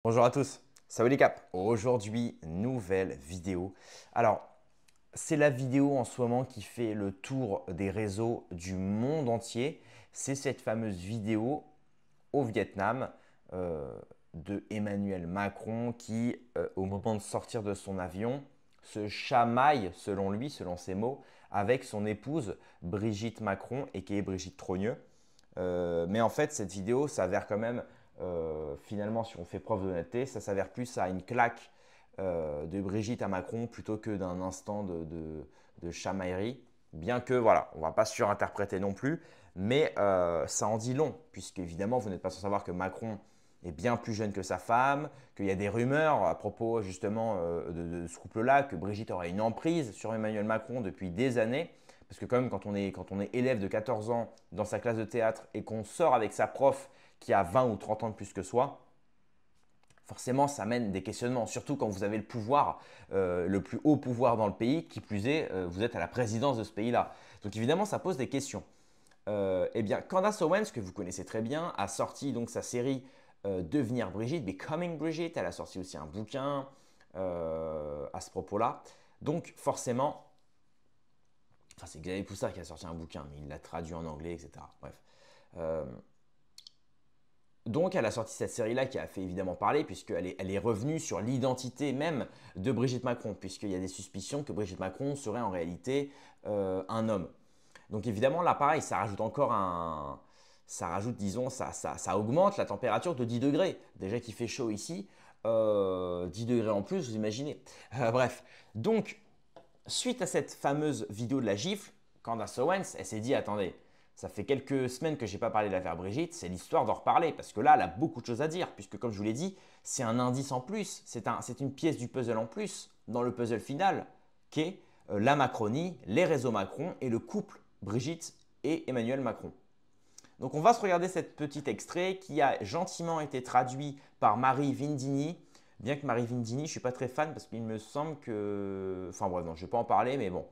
Bonjour à tous, c'est Willy Cap. Aujourd'hui, nouvelle vidéo. Alors, c'est la vidéo en ce moment qui fait le tour des réseaux du monde entier. C'est cette fameuse vidéo au Vietnam de Emmanuel Macron qui, au moment de sortir de son avion, se chamaille, selon lui, selon ses mots, avec son épouse Brigitte Macron et qui est Brigitte Trogneux. Mais en fait, cette vidéo s'avère quand même, finalement, si on fait preuve d'honnêteté, ça s'avère plus à une claque de Brigitte à Macron plutôt que d'un instant de chamaillerie. Bien que, voilà, on ne va pas surinterpréter non plus, mais ça en dit long, puisque évidemment, vous n'êtes pas sans savoir que Macron est bien plus jeune que sa femme, qu'il y a des rumeurs à propos justement de ce couple-là, que Brigitte aurait une emprise sur Emmanuel Macron depuis des années. Parce que quand même, quand on est élève de 14 ans dans sa classe de théâtre et qu'on sort avec sa prof qui a 20 ou 30 ans de plus que soi, forcément, ça mène des questionnements. Surtout quand vous avez le pouvoir, le plus haut pouvoir dans le pays, qui plus est, vous êtes à la présidence de ce pays-là. Donc évidemment, ça pose des questions. Eh bien, Candace Owens, que vous connaissez très bien, a sorti donc sa série Devenir Brigitte, Becoming Brigitte. Elle a sorti aussi un bouquin à ce propos-là. Donc forcément, enfin, c'est Xavier Poussard qui a sorti un bouquin, mais il l'a traduit en anglais, etc. Bref. Donc, elle a sorti cette série-là qui a fait évidemment parler, puisqu'elle est revenue sur l'identité même de Brigitte Macron, puisqu'il y a des suspicions que Brigitte Macron serait en réalité un homme. Donc, évidemment, là, pareil, ça rajoute encore un. Ça rajoute, disons, ça augmente la température de 10 degrés. Déjà qu'il fait chaud ici, 10 degrés en plus, vous imaginez. Bref. Donc, suite à cette fameuse vidéo de la gifle, Candace Owens, elle s'est dit, attendez, ça fait quelques semaines que je n'ai pas parlé de l'affaire Brigitte, c'est l'histoire d'en reparler, parce que là, elle a beaucoup de choses à dire, puisque comme je vous l'ai dit, c'est un indice en plus, c'est une pièce du puzzle en plus, dans le puzzle final, qu'est la Macronie, les réseaux Macron et le couple Brigitte et Emmanuel Macron. Donc on va se regarder cet petit extrait qui a gentiment été traduit par Marie Vindini. Bien que Marie Vindini, je ne suis pas très fan parce qu'il me semble que… Enfin bref, non, je ne vais pas en parler, mais bon.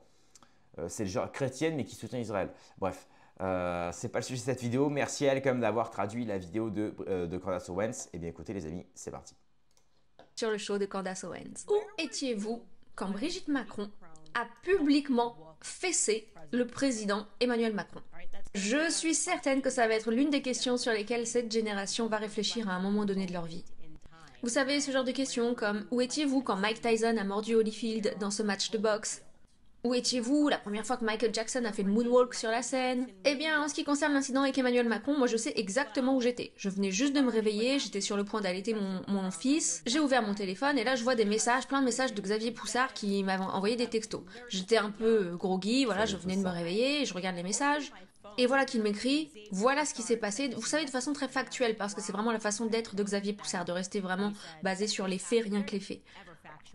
C'est le genre chrétienne mais qui soutient Israël. Bref, c'est pas le sujet de cette vidéo. Merci à elle quand même d'avoir traduit la vidéo de Candace Owens. Eh bien écoutez les amis, c'est parti. Sur le show de Candace Owens. Où étiez-vous quand Brigitte Macron a publiquement fessé le président Emmanuel Macron? Je suis certaine que ça va être l'une des questions sur lesquelles cette génération va réfléchir à un moment donné de leur vie. Vous savez, ce genre de questions comme « Où étiez-vous quand Mike Tyson a mordu Holyfield dans ce match de boxe ?» Où étiez-vous la première fois que Michael Jackson a fait le moonwalk sur la scène? Eh bien, en ce qui concerne l'incident avec Emmanuel Macron, moi je sais exactement où j'étais. Je venais juste de me réveiller, j'étais sur le point d'allaiter mon fils, j'ai ouvert mon téléphone et là je vois des messages, plein de messages de Xavier Poussard qui m'avait envoyé des textos. J'étais un peu groggy, voilà, je venais de me réveiller, je regarde les messages. Et voilà qu'il m'écrit, voilà ce qui s'est passé, vous savez, de façon très factuelle, parce que c'est vraiment la façon d'être de Xavier Poussard, de rester vraiment basé sur les faits, rien que les faits.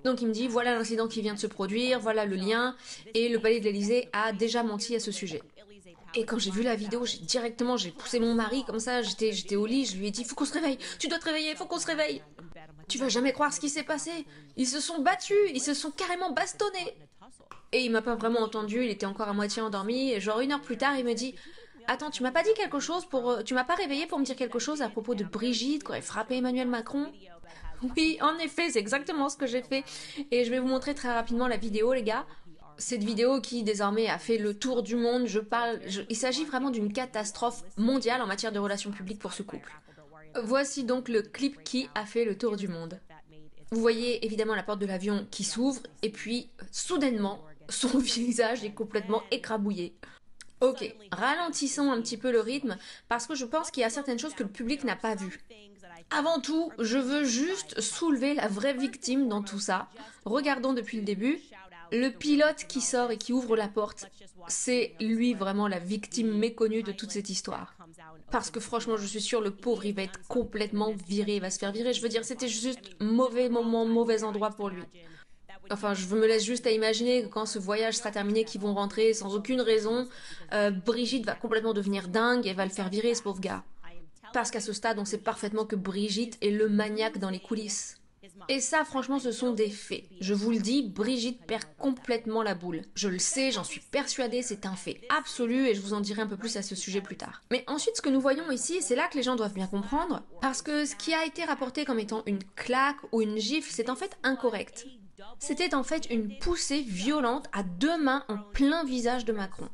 Donc il me dit, voilà l'incident qui vient de se produire, voilà le lien, et le palais de l'Élysée a déjà menti à ce sujet. Et quand j'ai vu la vidéo, j'ai poussé mon mari comme ça, j'étais au lit, je lui ai dit, faut qu'on se réveille, tu dois te réveiller, faut qu'on se réveille. Tu vas jamais croire ce qui s'est passé. Ils se sont battus, ils se sont carrément bastonnés. Et il m'a pas vraiment entendu, il était encore à moitié endormi, et genre 1 heure plus tard, il me dit, attends, tu m'as pas dit quelque chose tu m'as pas réveillé pour me dire quelque chose à propos de Brigitte qui aurait frappé Emmanuel Macron? Oui, en effet, c'est exactement ce que j'ai fait. Et je vais vous montrer très rapidement la vidéo, les gars. Cette vidéo qui désormais a fait le tour du monde, il s'agit vraiment d'une catastrophe mondiale en matière de relations publiques pour ce couple. Voici donc le clip qui a fait le tour du monde. Vous voyez évidemment la porte de l'avion qui s'ouvre et puis soudainement son visage est complètement écrabouillé. Ok, ralentissons un petit peu le rythme parce que je pense qu'il y a certaines choses que le public n'a pas vues. Avant tout, je veux juste soulever la vraie victime dans tout ça. Regardons depuis le début. Le pilote qui sort et qui ouvre la porte, c'est lui vraiment la victime méconnue de toute cette histoire. Parce que franchement, je suis sûre, le pauvre, il va être complètement viré, il va se faire virer. Je veux dire, c'était juste mauvais moment, mauvais endroit pour lui. Enfin, je me laisse juste à imaginer que quand ce voyage sera terminé, qu'ils vont rentrer sans aucune raison, Brigitte va complètement devenir dingue et va le faire virer, ce pauvre gars. Parce qu'à ce stade, on sait parfaitement que Brigitte est le maniaque dans les coulisses. Et ça, franchement, ce sont des faits. Je vous le dis, Brigitte perd complètement la boule. Je le sais, j'en suis persuadée, c'est un fait absolu et je vous en dirai un peu plus à ce sujet plus tard. Mais ensuite, ce que nous voyons ici, c'est là que les gens doivent bien comprendre, parce que ce qui a été rapporté comme étant une claque ou une gifle, c'est en fait incorrect. C'était en fait une poussée violente à deux mains en plein visage de Macron.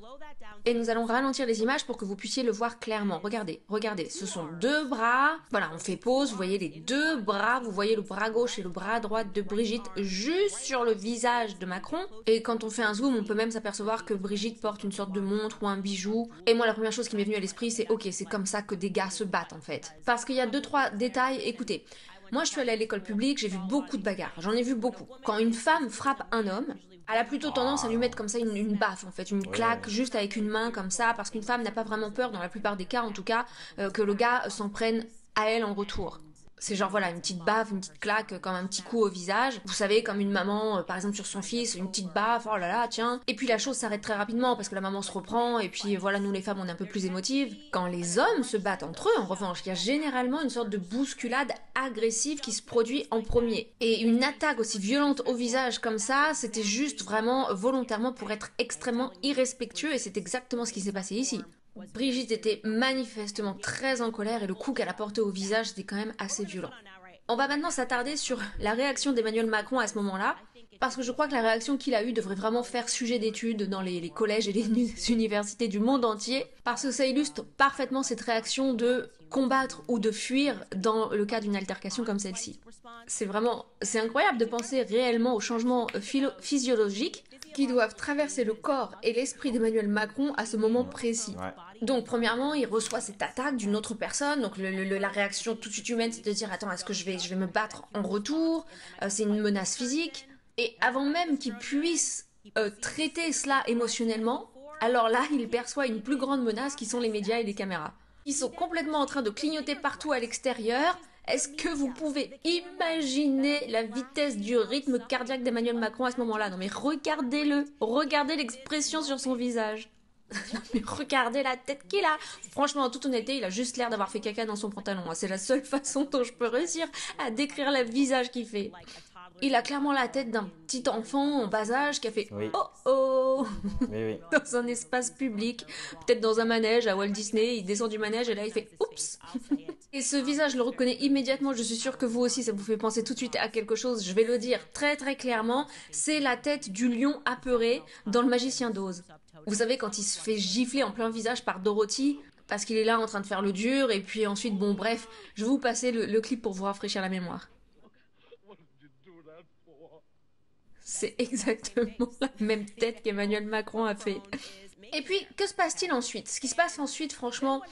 Et nous allons ralentir les images pour que vous puissiez le voir clairement. Regardez, regardez, ce sont deux bras. Voilà, on fait pause, vous voyez les deux bras, vous voyez le bras gauche et le bras droit de Brigitte juste sur le visage de Macron. Et quand on fait un zoom, on peut même s'apercevoir que Brigitte porte une sorte de montre ou un bijou. Et moi, la première chose qui m'est venue à l'esprit, c'est ok, c'est comme ça que des gars se battent en fait. Parce qu'il y a deux, trois détails, écoutez. Moi, je suis allée à l'école publique, j'ai vu beaucoup de bagarres, j'en ai vu beaucoup. Quand une femme frappe un homme, elle a plutôt tendance à lui mettre comme ça une baffe, en fait, une claque, juste avec une main comme ça, parce qu'une femme n'a pas vraiment peur, dans la plupart des cas en tout cas, que le gars s'en prenne à elle en retour. C'est genre voilà, une petite baffe, une petite claque, comme un petit coup au visage. Vous savez, comme une maman, par exemple sur son fils, une petite baffe, oh là là, tiens. Et puis la chose s'arrête très rapidement parce que la maman se reprend et puis voilà, nous les femmes on est un peu plus émotives. Quand les hommes se battent entre eux, en revanche, il y a généralement une sorte de bousculade agressive qui se produit en premier. Et une attaque aussi violente au visage comme ça, c'était juste vraiment volontairement pour être extrêmement irrespectueux et c'est exactement ce qui s'est passé ici. Brigitte était manifestement très en colère et le coup qu'elle a porté au visage était quand même assez violent. On va maintenant s'attarder sur la réaction d'Emmanuel Macron à ce moment-là, parce que je crois que la réaction qu'il a eue devrait vraiment faire sujet d'étude dans les collèges et les universités du monde entier, parce que ça illustre parfaitement cette réaction de combattre ou de fuir dans le cas d'une altercation comme celle-ci. C'est incroyable de penser réellement aux changements physiologiques qui doivent traverser le corps et l'esprit d'Emmanuel Macron à ce moment précis. Ouais. Donc, premièrement, il reçoit cette attaque d'une autre personne. Donc, la réaction tout de suite humaine, c'est de dire attends, est-ce que je vais me battre en retour? C'est une menace physique. Et avant même qu'il puisse traiter cela émotionnellement, alors là, il perçoit une plus grande menace qui sont les médias et les caméras. Ils sont complètement en train de clignoter partout à l'extérieur. Est-ce que vous pouvez imaginer la vitesse du rythme cardiaque d'Emmanuel Macron à ce moment-là? Non mais regardez-le, regardez l'expression sur son visage. Non mais regardez la tête qu'il a. Franchement, en toute honnêteté, il a juste l'air d'avoir fait caca dans son pantalon. C'est la seule façon dont je peux réussir à décrire le visage qu'il fait. Il a clairement la tête d'un petit enfant en bas âge qui a fait Oui. oh oh Oui. dans un espace public, peut-être dans un manège à Walt Disney. Il descend du manège et là il fait oups. Et ce visage, je le reconnais immédiatement. Je suis sûre que vous aussi, ça vous fait penser tout de suite à quelque chose. Je vais le dire très très clairement. C'est la tête du lion apeuré dans Le Magicien d'Oz. Vous savez, quand il se fait gifler en plein visage par Dorothy, parce qu'il est là en train de faire le dur, et puis ensuite, bon bref, je vais vous passer le clip pour vous rafraîchir la mémoire. C'est exactement la même tête qu'Emmanuel Macron a fait. Et puis, que se passe-t-il ensuite? Ce qui se passe ensuite, franchement,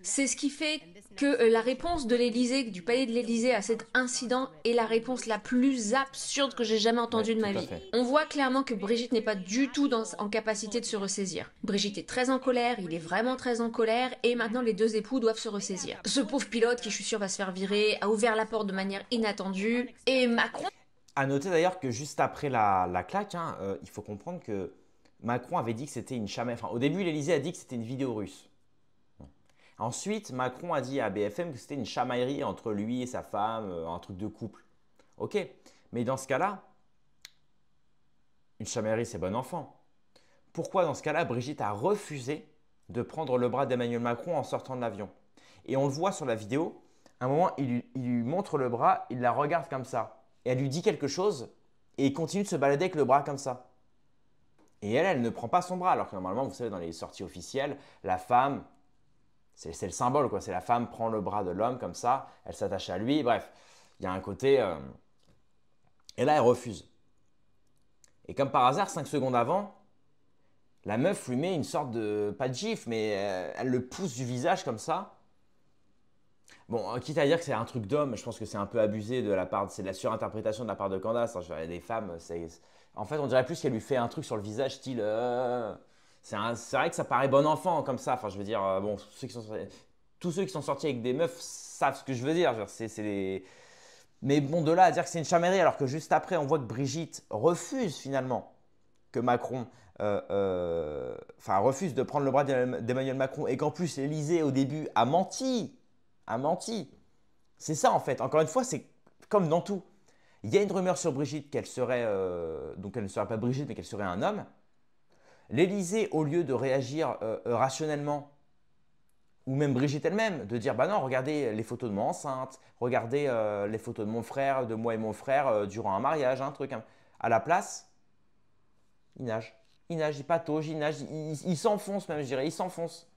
c'est ce qui fait que la réponse de l'Élysée, du palais de l'Élysée à cet incident est la réponse la plus absurde que j'ai jamais entendue de ma vie. On voit clairement que Brigitte n'est pas du tout en capacité de se ressaisir. Brigitte est très en colère, il est vraiment très en colère, et maintenant les deux époux doivent se ressaisir. Ce pauvre pilote, qui je suis sûre va se faire virer, a ouvert la porte de manière inattendue, et Macron... À noter d'ailleurs que juste après la claque, il faut comprendre que Macron avait dit que c'était une chamaillerie. Enfin, au début, l'Élysée a dit que c'était une vidéo russe. Ensuite, Macron a dit à BFM que c'était une chamaillerie entre lui et sa femme, un truc de couple. Ok, mais dans ce cas-là, une chamaillerie, c'est bon enfant. Pourquoi dans ce cas-là, Brigitte a refusé de prendre le bras d'Emmanuel Macron en sortant de l'avion? Et on le voit sur la vidéo, à un moment, il lui montre le bras, il la regarde comme ça. Et elle lui dit quelque chose et il continue de se balader avec le bras comme ça. Et elle ne prend pas son bras. Alors que normalement, vous savez, dans les sorties officielles, la femme, c'est le symbole, quoi. C'est la femme prend le bras de l'homme comme ça, elle s'attache à lui. Bref, il y a un côté... Et là, elle refuse. Et comme par hasard, 5 secondes avant, la meuf lui met une sorte de... Pas de gifle, mais elle le pousse du visage comme ça. Bon, quitte à dire que c'est un truc d'homme, je pense que c'est un peu abusé de la part, c'est de la surinterprétation de la part de Candace. Hein, des femmes, en fait, on dirait plus qu'elle lui fait un truc sur le visage, style. C'est vrai que ça paraît bon enfant comme ça. Enfin, je veux dire, bon, tous ceux qui sont sortis avec des meufs savent ce que je veux dire. Mais bon, de là à dire que c'est une chamaillerie, alors que juste après, on voit que Brigitte refuse finalement que Macron. Refuse de prendre le bras d'Emmanuel Macron et qu'en plus l'Élysée au début a menti. C'est ça en fait. Encore une fois, c'est comme dans tout. Il y a une rumeur sur Brigitte qu'elle serait, donc elle ne serait pas Brigitte, mais qu'elle serait un homme. L'Élysée, au lieu de réagir rationnellement, ou même Brigitte elle-même, de dire bah non, regardez les photos de moi enceinte, regardez les photos de mon frère, de moi et mon frère durant un mariage, un truc. À la place, il nage, il patauge, il nage, il s'enfonce même, je dirais, il s'enfonce.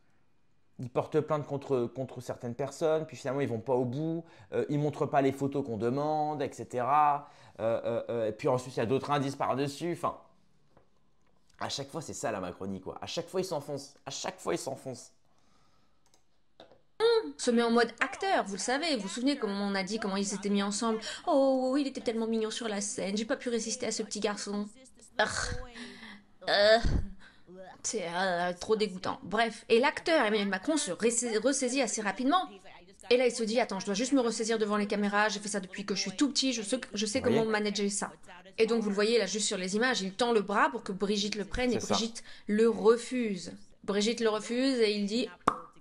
Ils portent plainte contre certaines personnes, puis finalement ils vont pas au bout, ils montrent pas les photos qu'on demande, etc. Et puis ensuite il y a d'autres indices par-dessus. Enfin, à chaque fois c'est ça la Macronie quoi. À chaque fois ils s'enfoncent, à chaque fois ils s'enfoncent. Se met en mode acteur, vous le savez, vous vous souvenez comment on a dit comment ils s'étaient mis ensemble. Oh, il était tellement mignon sur la scène, j'ai pas pu résister à ce petit garçon. Euh, c'est trop dégoûtant. Bref, et l'acteur Emmanuel Macron se ressaisit assez rapidement. Et là, il se dit, attends, je dois juste me ressaisir devant les caméras, j'ai fait ça depuis que je suis tout petit, je sais Vous comment voyez? manager ça. Et donc, vous le voyez là, juste sur les images, il tend le bras pour que Brigitte le prenne et C'est ça. Brigitte le refuse. Brigitte le refuse et il dit,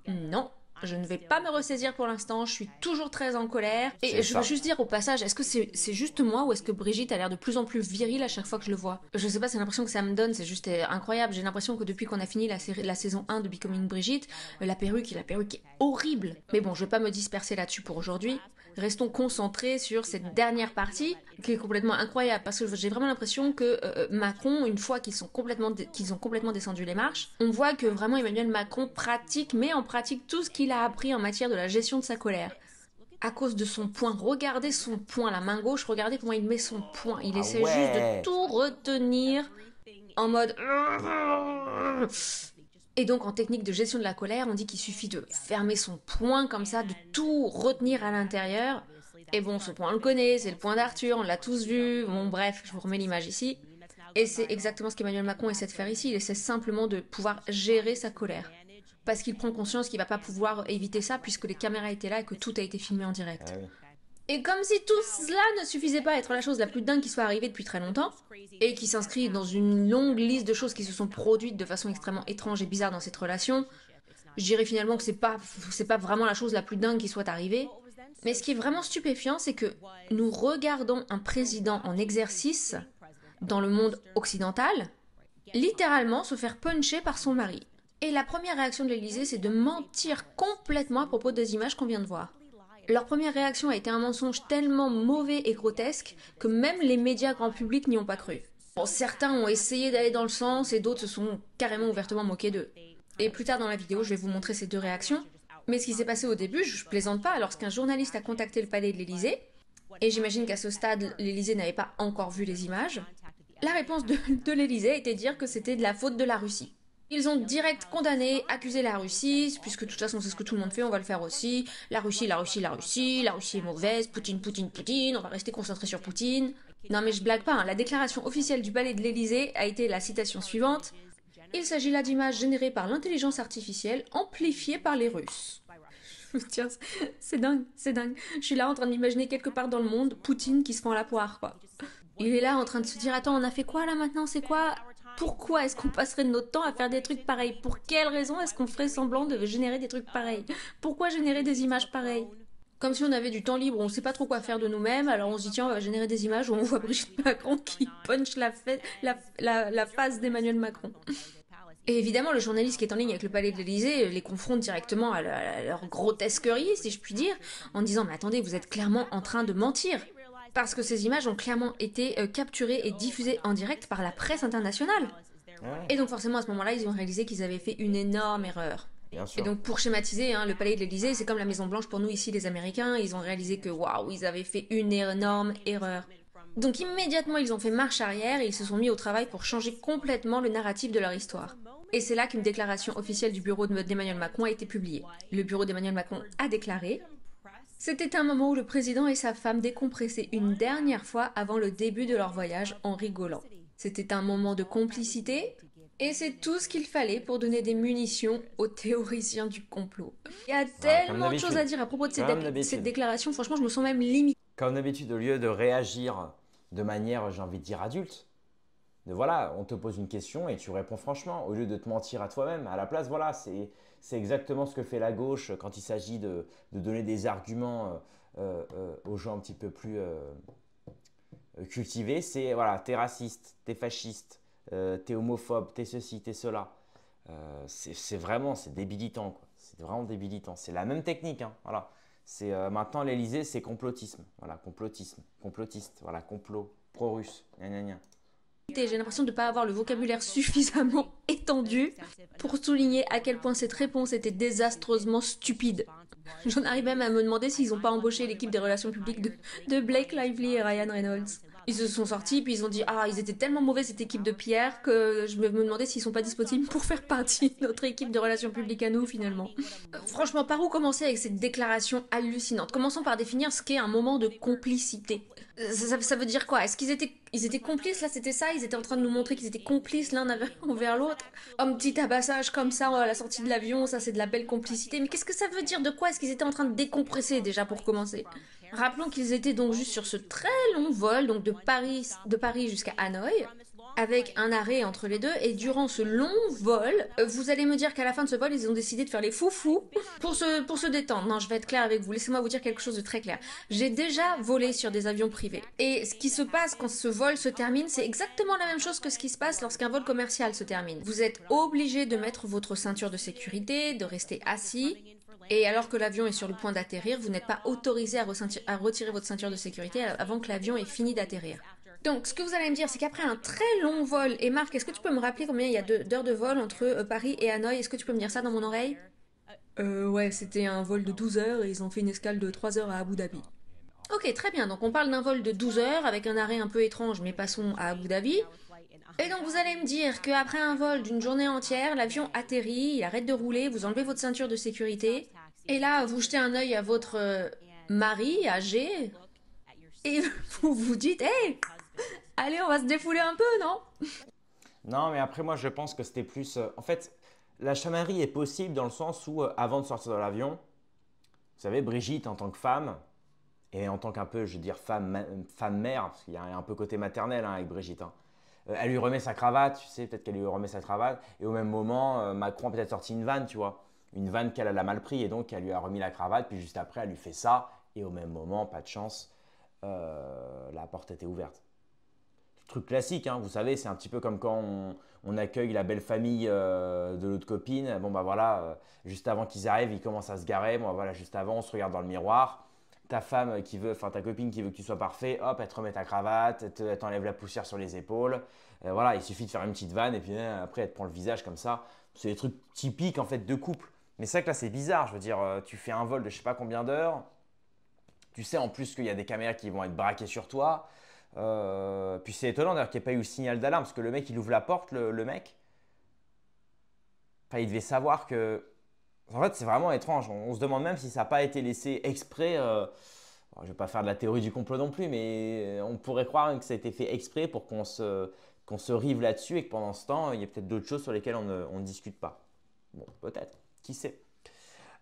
non, je ne vais pas me ressaisir pour l'instant, je suis toujours très en colère. Et C'est je veux ça. juste dire au passage, est-ce que c'est juste moi ou est-ce que Brigitte a l'air de plus en plus virile à chaque fois que je le vois? Je sais pas, c'est l'impression que ça me donne, c'est juste incroyable. J'ai l'impression que depuis qu'on a fini la saison 1 de Becoming Brigitte, la perruque est horrible. Mais bon, je vais pas me disperser là-dessus pour aujourd'hui. Restons concentrés sur cette dernière partie qui est complètement incroyable parce que j'ai vraiment l'impression que Macron, une fois qu'ils ont complètement descendu les marches, on voit que vraiment Emmanuel Macron met en pratique tout ce qu'il a appris en matière de la gestion de sa colère. À cause de son poing, regardez son poing, la main gauche, regardez comment il met son poing. Il Ah essaie juste de ouais. tout retenir en mode... Et donc en technique de gestion de la colère, on dit qu'il suffit de fermer son poing comme ça, de tout retenir à l'intérieur. Et bon, ce point on le connaît, c'est le point d'Arthur, on l'a tous vu. Bon bref, je vous remets l'image ici. Et c'est exactement ce qu'Emmanuel Macron essaie de faire ici, il essaie simplement de pouvoir gérer sa colère. Parce qu'il prend conscience qu'il va pas pouvoir éviter ça puisque les caméras étaient là et que tout a été filmé en direct. Ah oui. Et comme si tout cela ne suffisait pas à être la chose la plus dingue qui soit arrivée depuis très longtemps, et qui s'inscrit dans une longue liste de choses qui se sont produites de façon extrêmement étrange et bizarre dans cette relation, je dirais finalement que c'est pas vraiment la chose la plus dingue qui soit arrivée. Mais ce qui est vraiment stupéfiant, c'est que nous regardons un président en exercice dans le monde occidental, littéralement se faire puncher par son mari. Et la première réaction de l'Élysée, c'est de mentir complètement à propos des images qu'on vient de voir. Leur première réaction a été un mensonge tellement mauvais et grotesque que même les médias grand public n'y ont pas cru. Bon, certains ont essayé d'aller dans le sens et d'autres se sont carrément ouvertement moqués d'eux. Et plus tard dans la vidéo, je vais vous montrer ces deux réactions. Mais ce qui s'est passé au début, je plaisante pas, lorsqu'un journaliste a contacté le palais de l'Élysée, et j'imagine qu'à ce stade, l'Élysée n'avait pas encore vu les images, la réponse de l'Élysée était de dire que c'était de la faute de la Russie. Ils ont direct condamné, accusé la Russie, puisque de toute façon c'est ce que tout le monde fait, on va le faire aussi. La Russie, la Russie, la Russie, la Russie est mauvaise, Poutine, Poutine, Poutine, on va rester concentré sur Poutine. Non mais je blague pas, hein, la déclaration officielle du palais de l'Élysée a été la citation suivante. Il s'agit là d'images générées par l'intelligence artificielle, amplifiées par les Russes. Tiens, c'est dingue, c'est dingue. Je suis là en train d'imaginer quelque part dans le monde Poutine qui se fend la poire, quoi. Il est là en train de se dire, attends, on a fait quoi là maintenant, c'est quoi? Pourquoi est-ce qu'on passerait de notre temps à faire des trucs pareils? Pour quelle raison est-ce qu'on ferait semblant de générer des trucs pareils? Pourquoi générer des images pareilles? Comme si on avait du temps libre, on sait pas trop quoi faire de nous-mêmes, alors on se dit tiens, on va générer des images où on voit Brigitte Macron qui punch la face d'Emmanuel Macron. Et évidemment, le journaliste qui est en ligne avec le palais de l'Élysée les confronte directement à leur grotesquerie, si je puis dire, en disant mais attendez, vous êtes clairement en train de mentir. Parce que ces images ont clairement été capturées et diffusées en direct par la presse internationale. Ouais, Et donc forcément à ce moment-là, ils ont réalisé qu'ils avaient fait une énorme erreur. bien Et sûr. donc pour schématiser, hein, le palais de l'Élysée, c'est comme la Maison Blanche pour nous ici les Américains, ils ont réalisé que waouh, ils avaient fait une énorme erreur. Donc immédiatement ils ont fait marche arrière et ils se sont mis au travail pour changer complètement le narratif de leur histoire. Et c'est là qu'une déclaration officielle du bureau d'Emmanuel Macron a été publiée. Le bureau d'Emmanuel Macron a déclaré: c'était un moment où le président et sa femme décompressaient une dernière fois avant le début de leur voyage en rigolant. C'était un moment de complicité, et c'est tout ce qu'il fallait pour donner des munitions aux théoriciens du complot. Il y a Voilà, comme tellement de choses à d'habitude. dire à propos de Comme cette d'habitude. déclaration, franchement je me sens même limitée. Comme d'habitude, au lieu de réagir de manière, j'ai envie de dire, adulte, de voilà, on te pose une question et tu réponds franchement, au lieu de te mentir à toi-même. À la place, voilà, c'est exactement ce que fait la gauche quand il s'agit de donner des arguments aux gens un petit peu plus cultiver, c'est voilà, t'es raciste, t'es fasciste, t'es homophobe, t'es ceci, t'es cela. C'est vraiment, c'est débilitant, quoi. C'est vraiment débilitant. C'est la même technique, hein, voilà. C'est maintenant l'Élysée, c'est complotisme, voilà, complotisme, complotiste, voilà, complot, pro-russe, gna gna gna. J'ai l'impression de ne pas avoir le vocabulaire suffisamment étendu pour souligner à quel point cette réponse était désastreusement stupide. J'en arrive même à me demander s'ils n'ont pas embauché l'équipe des relations publiques de Blake Lively et Ryan Reynolds. Ils se sont sortis, puis ils ont dit ah, ils étaient tellement mauvais cette équipe de Pierre que je me demandais s'ils sont pas disponibles pour faire partie de notre équipe de relations publiques à nous finalement. Franchement, par où commencer avec cette déclaration hallucinante? Commençons par définir ce qu'est un moment de complicité. Ça veut dire quoi? Est-ce ils étaient complices là? C'était ça? Ils étaient en train de nous montrer qu'ils étaient complices l'un envers l'autre? Un petit tabassage comme ça à la sortie de l'avion, ça c'est de la belle complicité. Mais qu'est-ce que ça veut dire? De quoi est-ce qu'ils étaient en train de décompresser déjà pour commencer? Rappelons qu'ils étaient donc juste sur ce très long vol, donc de Paris jusqu'à Hanoï, avec un arrêt entre les deux. Et durant ce long vol, vous allez me dire qu'à la fin de ce vol, ils ont décidé de faire les foufous pour se détendre. Non, je vais être claire avec vous. Laissez-moi vous dire quelque chose de très clair. J'ai déjà volé sur des avions privés. Et ce qui se passe quand ce vol se termine, c'est exactement la même chose que ce qui se passe lorsqu'un vol commercial se termine. Vous êtes obligé de mettre votre ceinture de sécurité, de rester assis. Et alors que l'avion est sur le point d'atterrir, vous n'êtes pas autorisé à retirer votre ceinture de sécurité avant que l'avion ait fini d'atterrir. Donc, ce que vous allez me dire, c'est qu'après un très long vol, et Marc, est-ce que tu peux me rappeler combien il y a d'heures de vol entre Paris et Hanoï? Est-ce que tu peux me dire ça dans mon oreille? Ouais, c'était un vol de 12 heures et ils ont fait une escale de 3 heures à Abu Dhabi. Ok, très bien. Donc, on parle d'un vol de 12 heures avec un arrêt un peu étrange, mais passons à Abu Dhabi. Et donc, vous allez me dire qu'après un vol d'une journée entière, l'avion atterrit, il arrête de rouler, vous enlevez votre ceinture de sécurité, et là, vous jetez un œil à votre mari âgé, et vous vous dites, hey, allez, on va se défouler un peu, non? Non, mais après, moi, je pense que c'était plus. En fait, la chamaillerie est possible dans le sens où, avant de sortir de l'avion, vous savez, Brigitte, en tant que femme, et en tant qu'un peu, je veux dire, femme mère, parce qu'il y a un peu côté maternel hein, avec Brigitte, hein. Elle lui remet sa cravate, tu sais, peut-être qu'elle lui remet sa cravate, et au même moment, Macron a peut-être sorti une vanne, tu vois, une vanne qu'elle a mal pris, et donc elle lui a remis la cravate, puis juste après, elle lui fait ça, et au même moment, pas de chance, la porte était ouverte. Truc classique, hein, vous savez, c'est un petit peu comme quand on accueille la belle famille de l'autre copine. Bon, bah voilà, juste avant qu'ils arrivent, ils commencent à se garer. Bon, bah voilà, juste avant, on se regarde dans le miroir. Ta femme qui veut, enfin ta copine qui veut que tu sois parfait, hop, elle te remet ta cravate, elle t'enlève la poussière sur les épaules. Voilà, il suffit de faire une petite vanne et puis après, elle te prend le visage comme ça. C'est des trucs typiques en fait de couple. Mais c'est vrai que là, c'est bizarre. Je veux dire, tu fais un vol de je sais pas combien d'heures. Tu sais en plus qu'il y a des caméras qui vont être braquées sur toi. Puis c'est étonnant d'ailleurs qu'il n'y ait pas eu le signal d'alarme parce que le mec il ouvre la porte, le mec. Enfin, il devait savoir que. En fait, c'est vraiment étrange. On se demande même si ça n'a pas été laissé exprès. Bon, je ne vais pas faire de la théorie du complot non plus, mais on pourrait croire que ça a été fait exprès pour qu'on se rive là-dessus et que pendant ce temps, il y a peut-être d'autres choses sur lesquelles on ne discute pas. Bon, peut-être. Qui sait?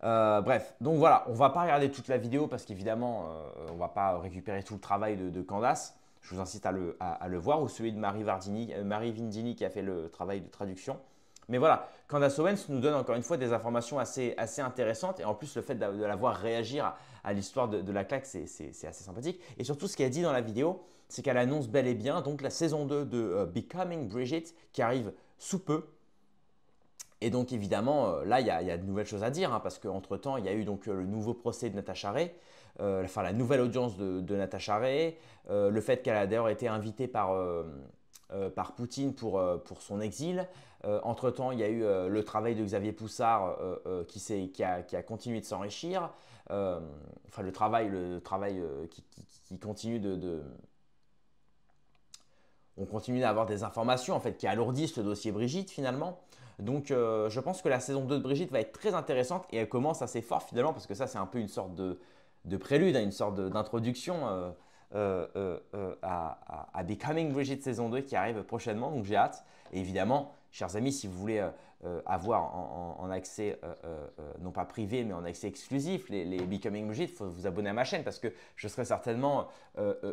Bref, donc voilà, on va pas regarder toute la vidéo parce qu'évidemment, on va pas récupérer tout le travail de Candace. Je vous incite à le voir ou celui de Marie Vindini qui a fait le travail de traduction. Mais voilà, Candace Owens nous donne encore une fois des informations assez intéressantes et en plus le fait de la voir réagir à l'histoire de la claque, c'est assez sympathique. Et surtout, ce qu'elle dit dans la vidéo, c'est qu'elle annonce bel et bien donc la saison 2 de Becoming Bridget qui arrive sous peu. Et donc évidemment, là, il y a de nouvelles choses à dire, hein, parce qu'entre-temps, il y a eu donc le nouveau procès de Natacha Ray, enfin la nouvelle audience de Natacha Ray, le fait qu'elle a d'ailleurs été invitée par Poutine pour son exil. Entre-temps, il y a eu le travail de Xavier Poussard qui a continué de s'enrichir. Enfin, le travail qui continue on continue d'avoir des informations en fait, qui alourdissent le dossier Brigitte finalement. Donc je pense que la saison 2 de Brigitte va être très intéressante et elle commence assez fort finalement parce que ça c'est un peu une sorte de prélude, hein, une sorte d'introduction à Becoming Brigitte saison 2 qui arrive prochainement, donc j'ai hâte. Et évidemment, chers amis, si vous voulez avoir en accès, non pas privé, mais en accès exclusif, les Becoming Brigitte, il faut vous abonner à ma chaîne parce que je serai certainement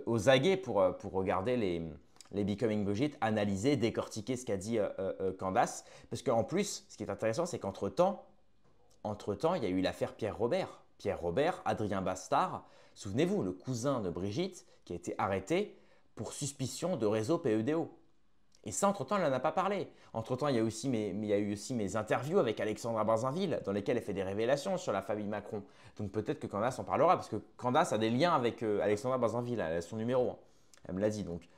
aux aguets pour regarder les Becoming Brigitte, analyser, décortiquer ce qu'a dit Candace. Parce qu'en plus, ce qui est intéressant, c'est qu'entre-temps, il y a eu l'affaire Pierre Robert. Pierre Robert, Adrien Bastard, souvenez-vous, le cousin de Brigitte, qui a été arrêté pour suspicion de réseau PEDO. Et ça, entre-temps, elle n'en a pas parlé. Entre-temps, il y a eu aussi mes interviews avec Alexandra Bazinville, dans lesquelles elle fait des révélations sur la famille Macron. Donc peut-être que Candace en parlera, parce que Candace a des liens avec Alexandra Bazinville, elle a son numéro, hein. Elle me l'a dit. Donc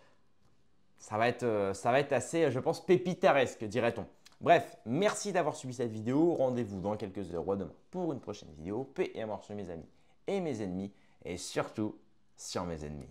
ça va être assez, je pense, pépitaresque, dirait-on. Bref, merci d'avoir suivi cette vidéo. Rendez-vous dans quelques heures ou à demain pour une prochaine vidéo. Paix et amour sur mes amis et mes ennemis, et surtout sur mes ennemis.